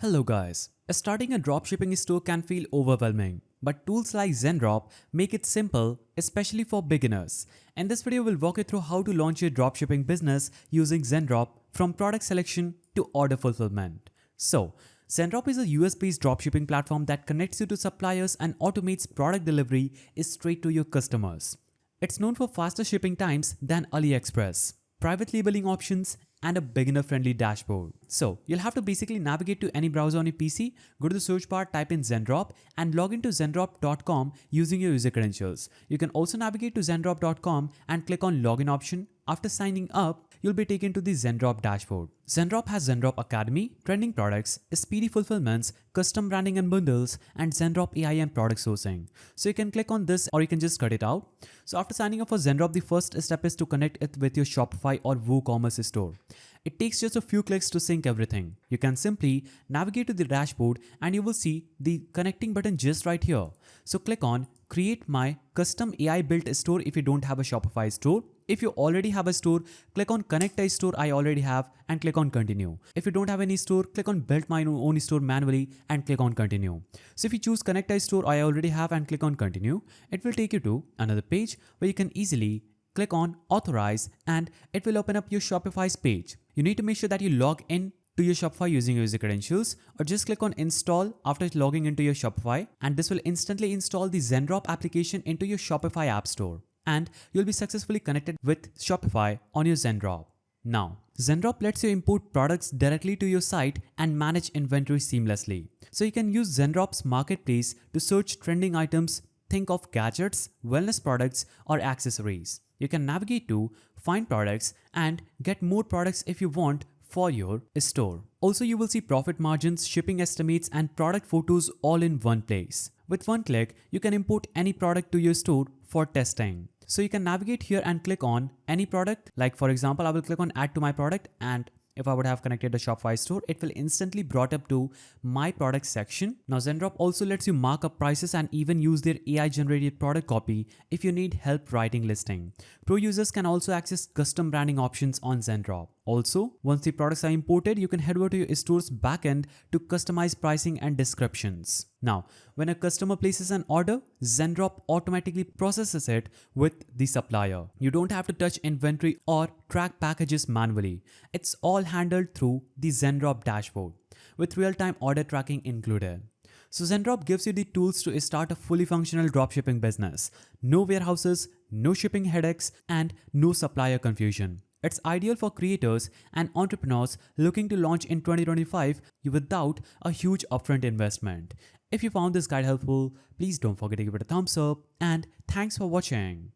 Hello guys. Starting a dropshipping store can feel overwhelming, but tools like Zendrop make it simple, especially for beginners. In this video, we'll walk you through how to launch your dropshipping business using Zendrop from product selection to order fulfillment. So, Zendrop is a US-based dropshipping platform that connects you to suppliers and automates product delivery straight to your customers. It's known for faster shipping times than AliExpress, private labeling options, and a beginner-friendly dashboard. So you'll have to basically navigate to any browser on your PC, go to the search bar, type in Zendrop, and log into zendrop.com using your user credentials. You can also navigate to zendrop.com and click on login option. After signing up, you'll be taken to the Zendrop dashboard. Zendrop has Zendrop Academy, trending products, speedy fulfillments, custom branding and bundles, and Zendrop AI and product sourcing. So you can click on this or you can just cut it out. So after signing up for Zendrop, the first step is to connect it with your Shopify or WooCommerce store. It takes just a few clicks to sync everything. You can simply navigate to the dashboard and you will see the connecting button just right here. So click on Create My Custom AI Built Store if you don't have a Shopify store. If you already have a store, click on Connect a Store I already have and click on Continue. If you don't have any store, click on Build My Own Store manually and click on Continue. So if you choose Connect a Store I already have and click on Continue, it will take you to another page where you can easily click on Authorize and it will open up your Shopify's page. You need to make sure that you log in to your Shopify using your user credentials, or just click on install after logging into your Shopify, and this will instantly install the Zendrop application into your Shopify app store, and you'll be successfully connected with Shopify on your Zendrop. Now, Zendrop lets you import products directly to your site and manage inventory seamlessly. So you can use Zendrop's marketplace to search trending items. Think of gadgets, wellness products, or accessories. You can navigate to find products and get more products if you want for your store. Also, you will see profit margins, shipping estimates, and product photos all in one place. With one click, you can import any product to your store for testing. So you can navigate here and click on any product. Like for example, I will click on add to my product, and if I would have connected the Shopify store, it will instantly brought up to my product section. Now Zendrop also lets you mark up prices and even use their AI generated product copy if you need help writing listing. Pro users can also access custom branding options on Zendrop. Also, once the products are imported, you can head over to your store's backend to customize pricing and descriptions. Now, when a customer places an order, Zendrop automatically processes it with the supplier. You don't have to touch inventory or track packages manually. It's all handled through the Zendrop dashboard, with real-time order tracking included. So Zendrop gives you the tools to start a fully functional dropshipping business. No warehouses, no shipping headaches, and no supplier confusion. It's ideal for creators and entrepreneurs looking to launch in 2025 without a huge upfront investment. If you found this guide helpful, please don't forget to give it a thumbs up, and thanks for watching.